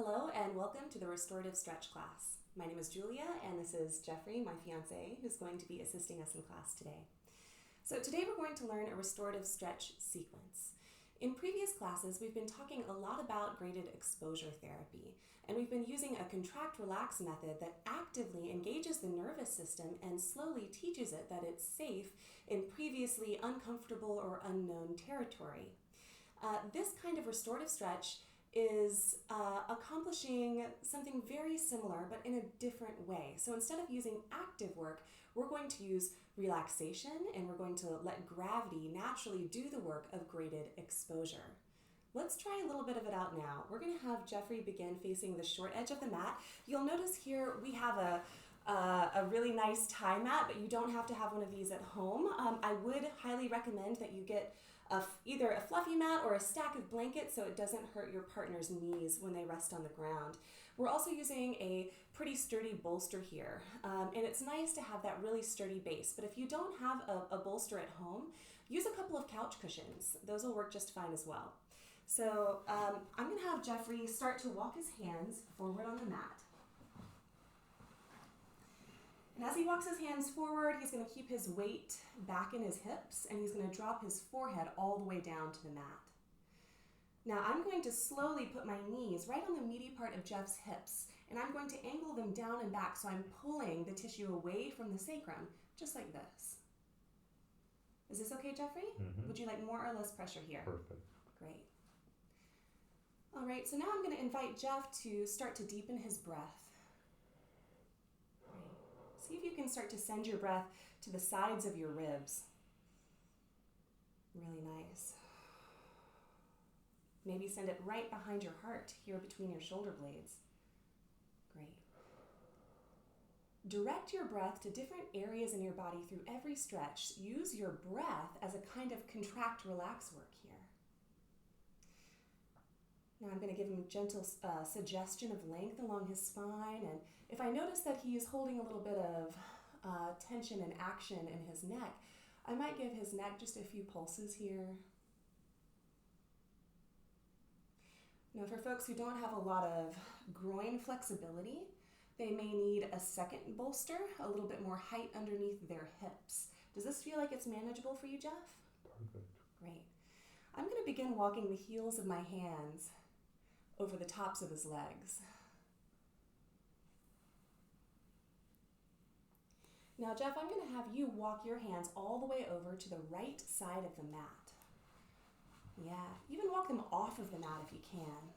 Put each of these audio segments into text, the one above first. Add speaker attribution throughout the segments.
Speaker 1: Hello and welcome to the Restorative Stretch class. My name is Julia and this is Jeffrey, my fiance, who's going to be assisting us in class today. So today we're going to learn a restorative stretch sequence. In previous classes, we've been talking a lot about graded exposure therapy, and we've been using a contract-relax method that actively engages the nervous system and slowly teaches it that it's safe in previously uncomfortable or unknown territory. This kind of restorative stretch is accomplishing something very similar but in a different way. So instead of using active work, we're going to use relaxation and we're going to let gravity naturally do the work of graded exposure. Let's try a little bit of it out now. We're going to have Jeffrey begin facing the short edge of the mat. You'll notice here we have a really nice tie mat, but you don't have to have one of these at home. I would highly recommend that you get either a fluffy mat or a stack of blankets so it doesn't hurt your partner's knees when they rest on the ground. We're also using a pretty sturdy bolster here, and it's nice to have that really sturdy base, but if you don't have a bolster at home, use a couple of couch cushions. Those will work just fine as well. So I'm going to have Jeffrey start to walk his hands forward on the mat. And as he walks his hands forward, he's going to keep his weight back in his hips, and he's going to drop his forehead all the way down to the mat. Now I'm going to slowly put my knees right on the meaty part of Jeff's hips, and I'm going to angle them down and back so I'm pulling the tissue away from the sacrum, just like this. Is this okay, Jeffrey?
Speaker 2: Mm-hmm.
Speaker 1: Would you like more or less pressure here?
Speaker 2: Perfect.
Speaker 1: Great. All right, so now I'm going to invite Jeff to start to deepen his breath. Great. See if you can start to send your breath to the sides of your ribs. Really nice. Maybe send it right behind your heart, here between your shoulder blades. Great. Direct your breath to different areas in your body through every stretch. Use your breath as a kind of contract-relax work here. Now I'm going to give him a gentle suggestion of length along his spine, and if I notice that he is holding a little bit of tension and action in his neck, I might give his neck just a few pulses here. Now for folks who don't have a lot of groin flexibility, they may need a second bolster, a little bit more height underneath their hips. Does this feel like it's manageable for you, Jeff?
Speaker 2: Perfect.
Speaker 1: Great. I'm going to begin walking the heels of my hands over the tops of his legs. Now, Jeff, I'm going to have you walk your hands all the way over to the right side of the mat. Yeah, even walk them off of the mat if you can.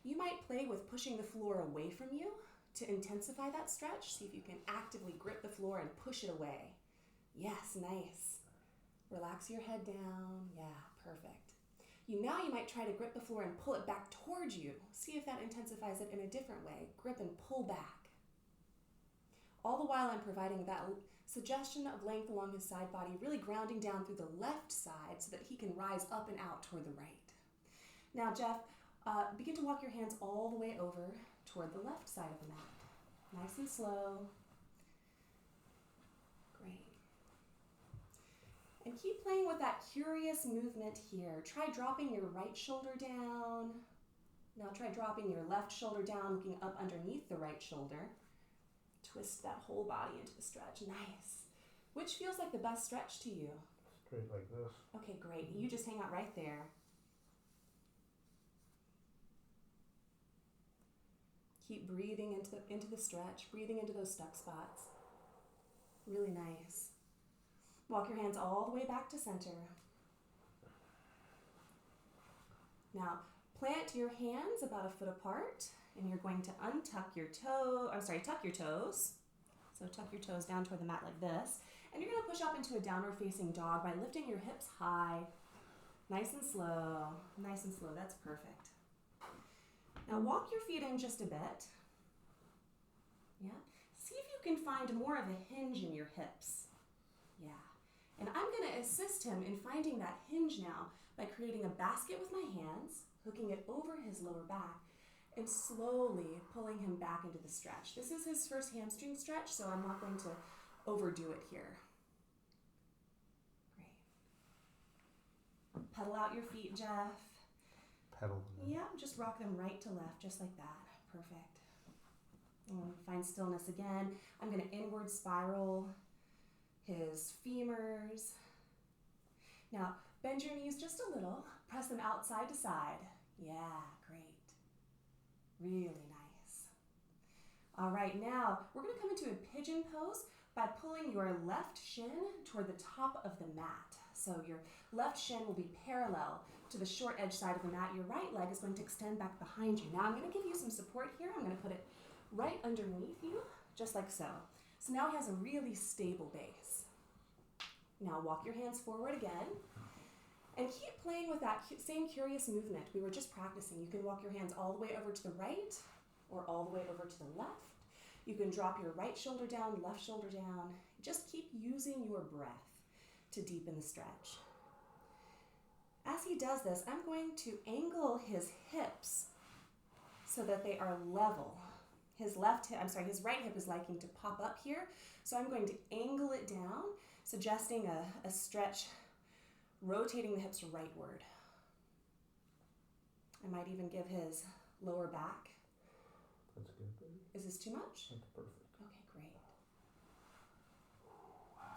Speaker 1: You might play with pushing the floor away from you to intensify that stretch. See if you can actively grip the floor and push it away. Yes, nice. Relax your head down. Yeah, perfect. Now you might try to grip the floor and pull it back towards you. See if that intensifies it in a different way. Grip and pull back. All the while I'm providing that suggestion of length along his side body, really grounding down through the left side so that he can rise up and out toward the right. Now, Jeff, begin to walk your hands all the way over toward the left side of the mat. Nice and slow. Great. And keep playing with that curious movement here. Try dropping your right shoulder down. Now try dropping your left shoulder down, looking up underneath the right shoulder. Twist that whole body into the stretch. Nice. Which feels like the best stretch to you?
Speaker 2: Straight like this.
Speaker 1: Okay, great. You just hang out right there. Keep breathing into the stretch, breathing into those stuck spots. Really nice. Walk your hands all the way back to center. Now, plant your hands about a foot apart, and you're going to tuck your toes. So tuck your toes down toward the mat like this. And you're going to push up into a downward facing dog by lifting your hips high. Nice and slow. Nice and slow. That's perfect. Now walk your feet in just a bit. Yeah. See if you can find more of a hinge in your hips. Yeah. And I'm going to assist him in finding that hinge now by creating a basket with my hands, hooking it over his lower back, and slowly pulling him back into the stretch. This is his first hamstring stretch, so I'm not going to overdo it here. Great. Pedal out your feet, Jeff.
Speaker 2: pedal.
Speaker 1: Yeah, just rock them right to left, just like that. Perfect. And find stillness again. I'm going to inward spiral his femurs. Now, bend your knees just a little. Press them out side to side. Yeah, great. Really nice. All right, now we're going to come into a pigeon pose by pulling your left shin toward the top of the mat. So your left shin will be parallel to the short edge side of the mat. Your right leg is going to extend back behind you. Now I'm going to give you some support here. I'm going to put it right underneath you, just like so. So now he has a really stable base. Now walk your hands forward again. And keep playing with that same curious movement we were just practicing. You can walk your hands all the way over to the right or all the way over to the left. You can drop your right shoulder down, left shoulder down. Just keep using your breath to deepen the stretch. As he does this, I'm going to angle his hips so that they are level. His right hip is liking to pop up here, so I'm going to angle it down, suggesting a stretch, rotating the hips rightward. I might even give his lower back.
Speaker 2: That's good.
Speaker 1: Is this too much?
Speaker 2: That's perfect.
Speaker 1: Okay, great.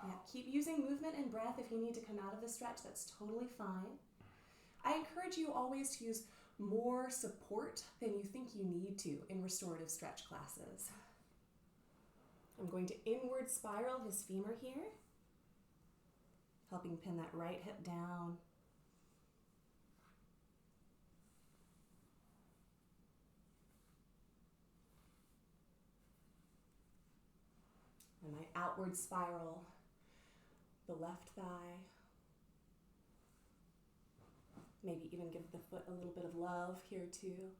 Speaker 1: Yeah, keep using movement and breath. If you need to come out of the stretch, that's totally fine. I encourage you always to use more support than you think you need to in restorative stretch classes. I'm going to inward spiral his femur here, helping pin that right hip down. And I outward spiral the left thigh. Maybe even give the foot a little bit of love here too.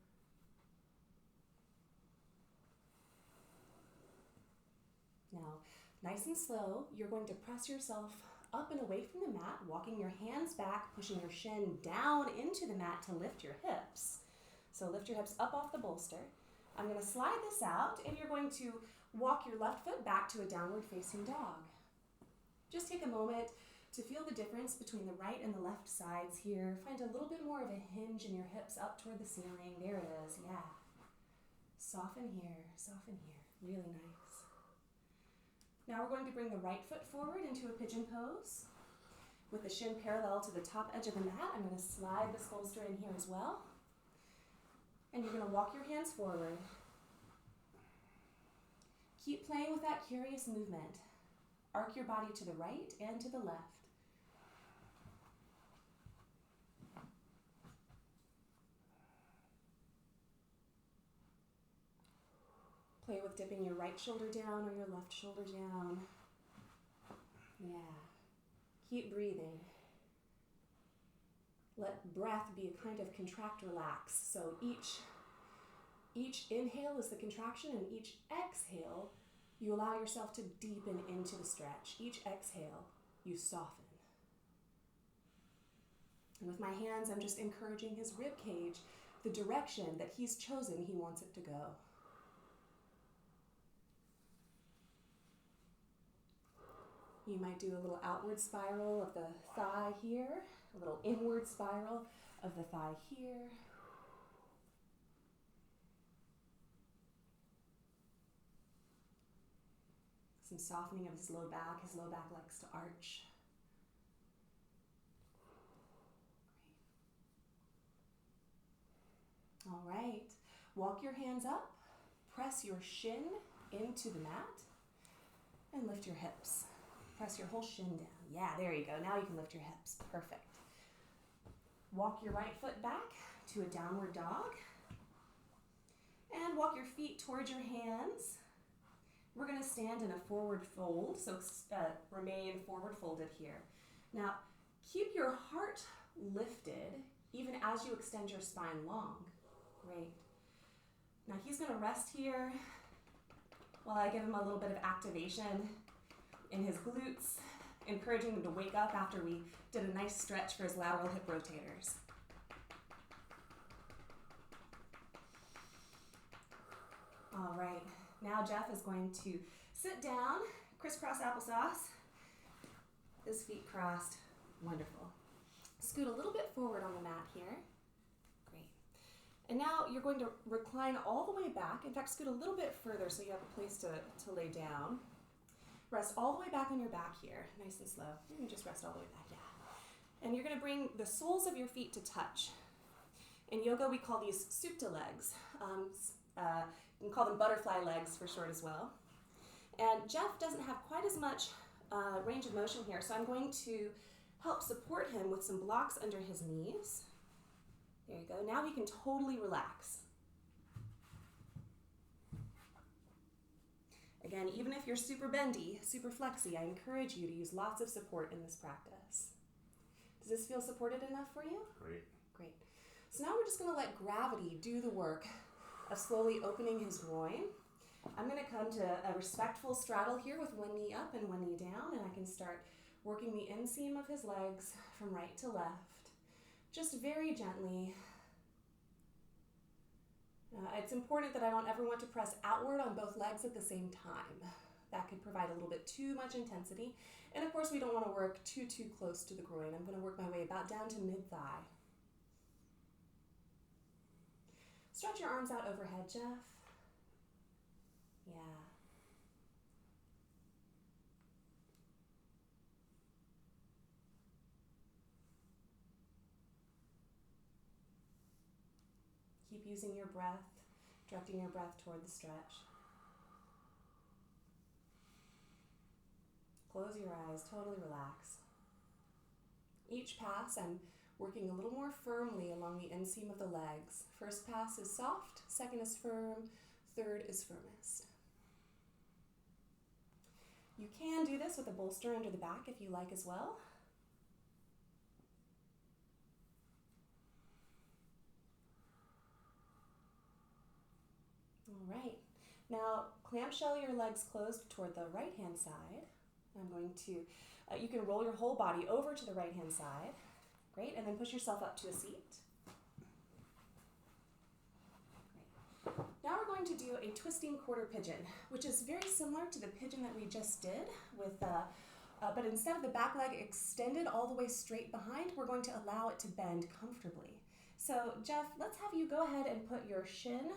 Speaker 1: Now, nice and slow, you're going to press yourself up and away from the mat, walking your hands back, pushing your shin down into the mat to lift your hips. So lift your hips up off the bolster. I'm going to slide this out, and you're going to walk your left foot back to a downward facing dog. Just take a moment to feel the difference between the right and the left sides here. Find a little bit more of a hinge in your hips up toward the ceiling. There it is, yeah. Soften here, really nice. Now we're going to bring the right foot forward into a pigeon pose. With the shin parallel to the top edge of the mat, I'm going to slide this bolster in here as well. And you're going to walk your hands forward. Keep playing with that curious movement. Arc your body to the right and to the left. Play with dipping your right shoulder down or your left shoulder down. Yeah. Keep breathing. Let breath be a kind of contract, relax. So each inhale is the contraction, and each exhale, you allow yourself to deepen into the stretch. Each exhale, you soften. And with my hands, I'm just encouraging his rib cage, the direction that he's chosen he wants it to go. You might do a little outward spiral of the thigh here, a little inward spiral of the thigh here. Some softening of his low back. His low back likes to arch. Great. All right. Walk your hands up. Press your shin into the mat and lift your hips. Press your whole shin down. Yeah, there you go. Now you can lift your hips. Perfect. Walk your right foot back to a downward dog. And walk your feet towards your hands. We're going to stand in a forward fold, so remain forward folded here. Now, keep your heart lifted even as you extend your spine long. Great. Now he's going to rest here while I give him a little bit of activation in his glutes, encouraging him to wake up after we did a nice stretch for his lateral hip rotators. All right. Now Jeff is going to sit down, crisscross applesauce, his feet crossed. Wonderful. Scoot a little bit forward on the mat here. Great. And now you're going to recline all the way back. In fact, scoot a little bit further so you have a place to lay down. Rest all the way back on your back here, nice and slow. And just rest all the way back down. And you're going to bring the soles of your feet to touch. In yoga, we call these supta legs. You can call them butterfly legs for short as well. And Jeff doesn't have quite as much range of motion here, so I'm going to help support him with some blocks under his knees. There you go. Now he can totally relax. Again, even if you're super bendy, super flexy, I encourage you to use lots of support in this practice. Does this feel supported enough for you?
Speaker 2: Great.
Speaker 1: Great. So now we're just going to let gravity do the work of slowly opening his groin. I'm going to come to a respectful straddle here with one knee up and one knee down, and I can start working the inseam of his legs from right to left, just very gently. It's important that I don't ever want to press outward on both legs at the same time. That could provide a little bit too much intensity. And of course, we don't want to work too close to the groin. I'm going to work my way about down to mid-thigh. Stretch your arms out overhead, Jeff. Yeah. Keep using your breath, directing your breath toward the stretch. Close your eyes, totally relax. Each pass, I'm working a little more firmly along the inseam of the legs. First pass is soft, second is firm, third is firmest. You can do this with a bolster under the back if you like as well. All right. Now, clamshell your legs closed toward the right-hand side. I'm going to, you can roll your whole body over to the right-hand side. Great, and then push yourself up to a seat. Great. Now we're going to do a twisting quarter pigeon, which is very similar to the pigeon that we just did, with, but instead of the back leg extended all the way straight behind, we're going to allow it to bend comfortably. So Jeff, let's have you go ahead and put your shin,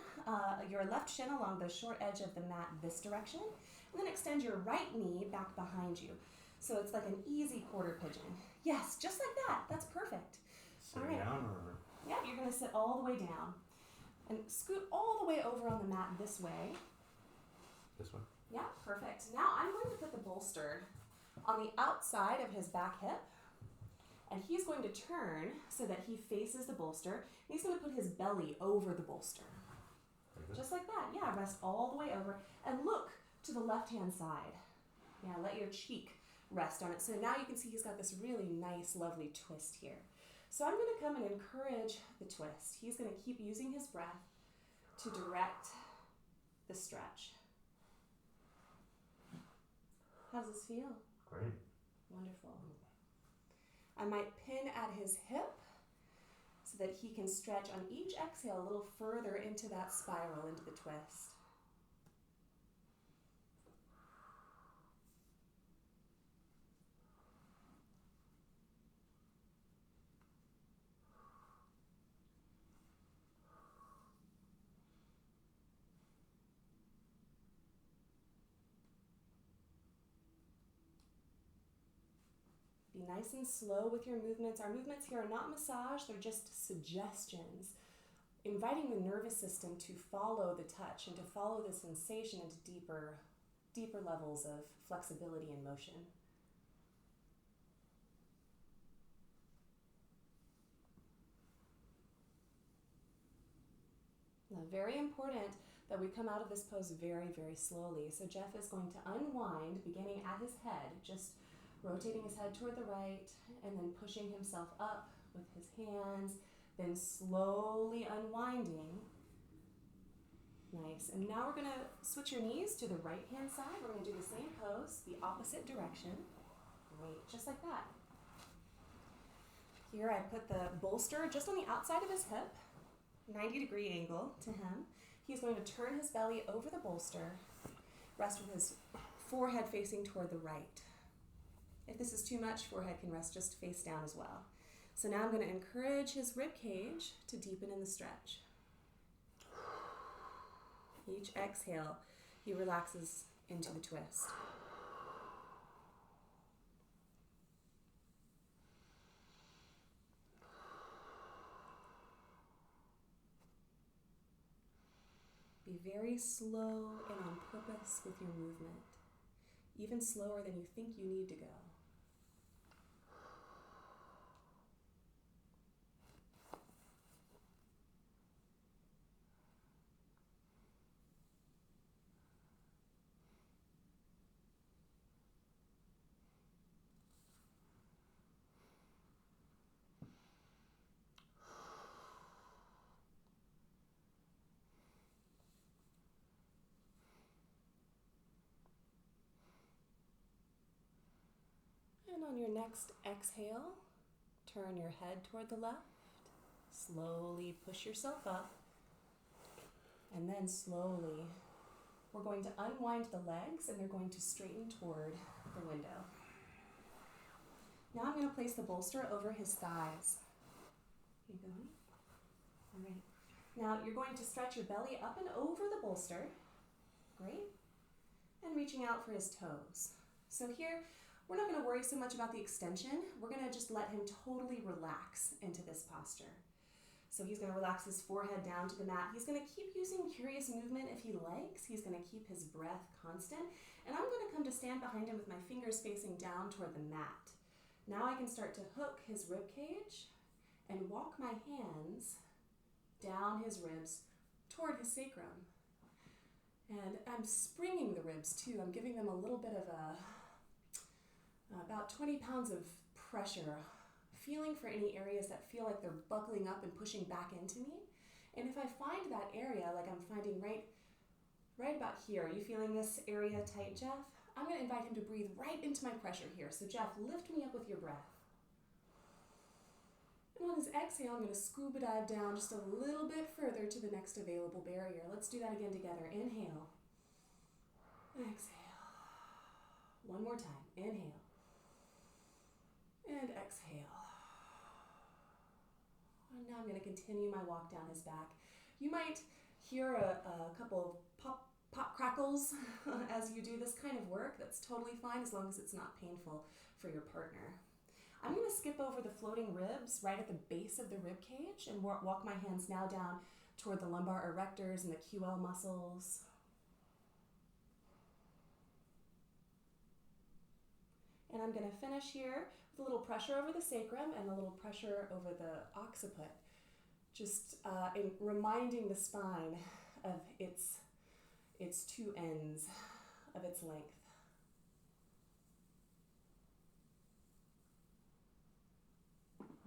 Speaker 1: your left shin along the short edge of the mat this direction, and then extend your right knee back behind you. So it's like an easy quarter pigeon. Yes, just like that. That's perfect.
Speaker 2: Sitting down or?
Speaker 1: Yeah, you're going to sit all the way down. And scoot all the way over on the mat this way.
Speaker 2: This one?
Speaker 1: Yeah, perfect. Now I'm going to put the bolster on the outside of his back hip. And he's going to turn so that he faces the bolster. And he's going to put his belly over the bolster. Just like that. Yeah, rest all the way over. And look to the left-hand side. Yeah, let your cheek rest on it. So now you can see he's got this really nice, lovely twist here. So I'm going to come and encourage the twist. He's going to keep using his breath to direct the stretch. How does this feel?
Speaker 2: Great.
Speaker 1: Wonderful. I might pin at his hip so that he can stretch on each exhale a little further into that spiral, into the twist. Be nice and slow with your movements. Our movements here are not massage, they're just suggestions, inviting the nervous system to follow the touch and to follow the sensation into deeper levels of flexibility and motion. Now, very important that we come out of this pose very, very slowly. So Jeff is going to unwind, beginning at his head, just rotating his head toward the right, and then pushing himself up with his hands, then slowly unwinding. Nice. And now we're going to switch your knees to the right-hand side. We're going to do the same pose, the opposite direction. Great, just like that. Here I put the bolster just on the outside of his hip, 90-degree angle to him. He's going to turn his belly over the bolster, rest with his forehead facing toward the right. If this is too much, forehead can rest just face down as well. So now I'm going to encourage his rib cage to deepen in the stretch. Each exhale, he relaxes into the twist. Be very slow and on purpose with your movement, even slower than you think you need to go. And on your next exhale, turn your head toward the left. Slowly push yourself up. And then slowly, we're going to unwind the legs and they're going to straighten toward the window. Now I'm going to place the bolster over his thighs. Keep going. All right. Now you're going to stretch your belly up and over the bolster. Great. And reaching out for his toes. So here, we're not going to worry so much about the extension. We're going to just let him totally relax into this posture. So he's going to relax his forehead down to the mat. He's going to keep using curious movement if he likes. He's going to keep his breath constant. And I'm going to come to stand behind him with my fingers facing down toward the mat. Now I can start to hook his rib cage and walk my hands down his ribs toward his sacrum. And I'm springing the ribs too. I'm giving them a little bit of about 20 pounds of pressure, feeling for any areas that feel like they're buckling up and pushing back into me. And if I find that area, like I'm finding right about here, are you feeling this area tight, Jeff? I'm going to invite him to breathe right into my pressure here. So Jeff, lift me up with your breath. And on his exhale, I'm going to scuba dive down just a little bit further to the next available barrier. Let's do that again together. Inhale. Exhale. One more time. Inhale. And exhale. And now I'm going to continue my walk down his back. You might hear a couple pop crackles as you do this kind of work. That's totally fine as long as it's not painful for your partner. I'm going to skip over the floating ribs right at the base of the rib cage and walk my hands now down toward the lumbar erectors and the QL muscles. And I'm going to finish here with a little pressure over the sacrum and a little pressure over the occiput, just in reminding the spine of its two ends of its length.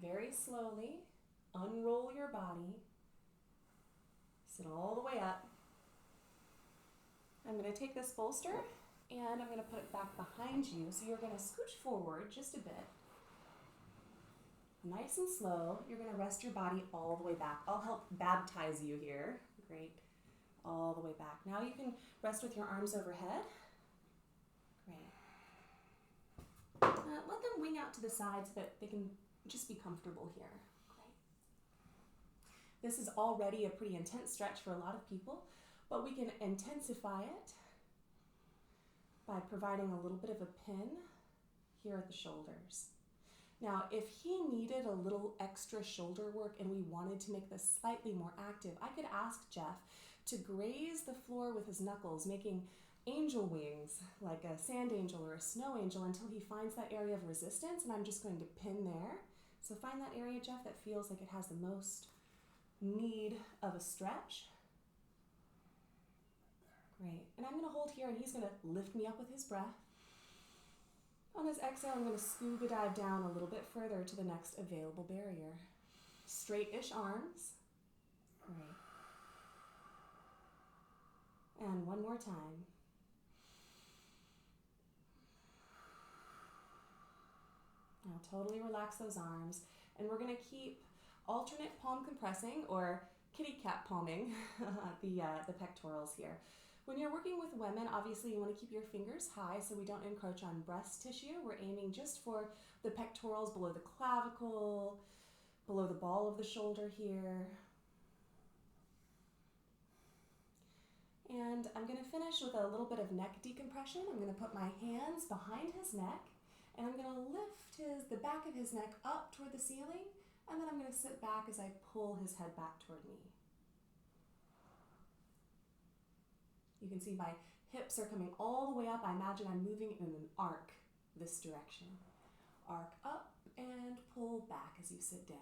Speaker 1: Very slowly, unroll your body, sit all the way up. I'm going to take this bolster and I'm going to put it back behind you. So you're going to scooch forward just a bit. Nice and slow. You're going to rest your body all the way back. I'll help baptize you here. Great. All the way back. Now you can rest with your arms overhead. Great. Let them wing out to the side so that they can just be comfortable here. Great. This is already a pretty intense stretch for a lot of people, but we can intensify it by providing a little bit of a pin here at the shoulders. Now, if he needed a little extra shoulder work and we wanted to make this slightly more active, I could ask Jeff to graze the floor with his knuckles, making angel wings, like a sand angel or a snow angel, until he finds that area of resistance, and I'm just going to pin there. So find that area, Jeff, that feels like it has the most need of a stretch. Great. And I'm going to hold here, and he's going to lift me up with his breath. On his exhale, I'm going to scuba dive down a little bit further to the next available barrier. Straight-ish arms. Great. And one more time. Now totally relax those arms. And we're going to keep alternate palm compressing, or kitty cat palming, the pectorals here. When you're working with women, obviously you want to keep your fingers high so we don't encroach on breast tissue. We're aiming just for the pectorals below the clavicle, below the ball of the shoulder here. And I'm going to finish with a little bit of neck decompression. I'm going to put my hands behind his neck, and I'm going to lift the back of his neck up toward the ceiling, and then I'm going to sit back as I pull his head back toward me. You can see my hips are coming all the way up. I imagine I'm moving in an arc this direction. Arc up and pull back as you sit down.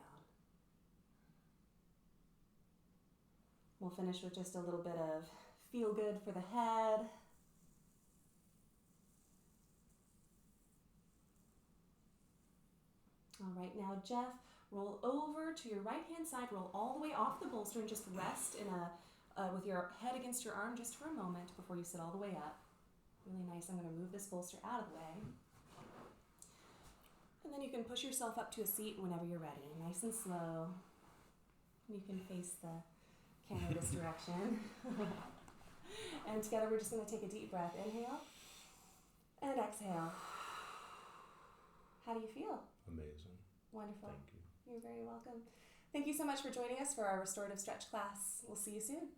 Speaker 1: We'll finish with just a little bit of feel good for the head. All right, now Jeff, roll over to your right hand side, roll all the way off the bolster and just rest in with your head against your arm just for a moment before you sit all the way up. Really nice. I'm going to move this bolster out of the way. And then you can push yourself up to a seat whenever you're ready, nice and slow. You can face the camera this direction. And together we're just going to take a deep breath. Inhale and exhale. How do you feel?
Speaker 2: Amazing.
Speaker 1: Wonderful.
Speaker 2: Thank you.
Speaker 1: You're very welcome. Thank you so much for joining us for our restorative stretch class. We'll see you soon.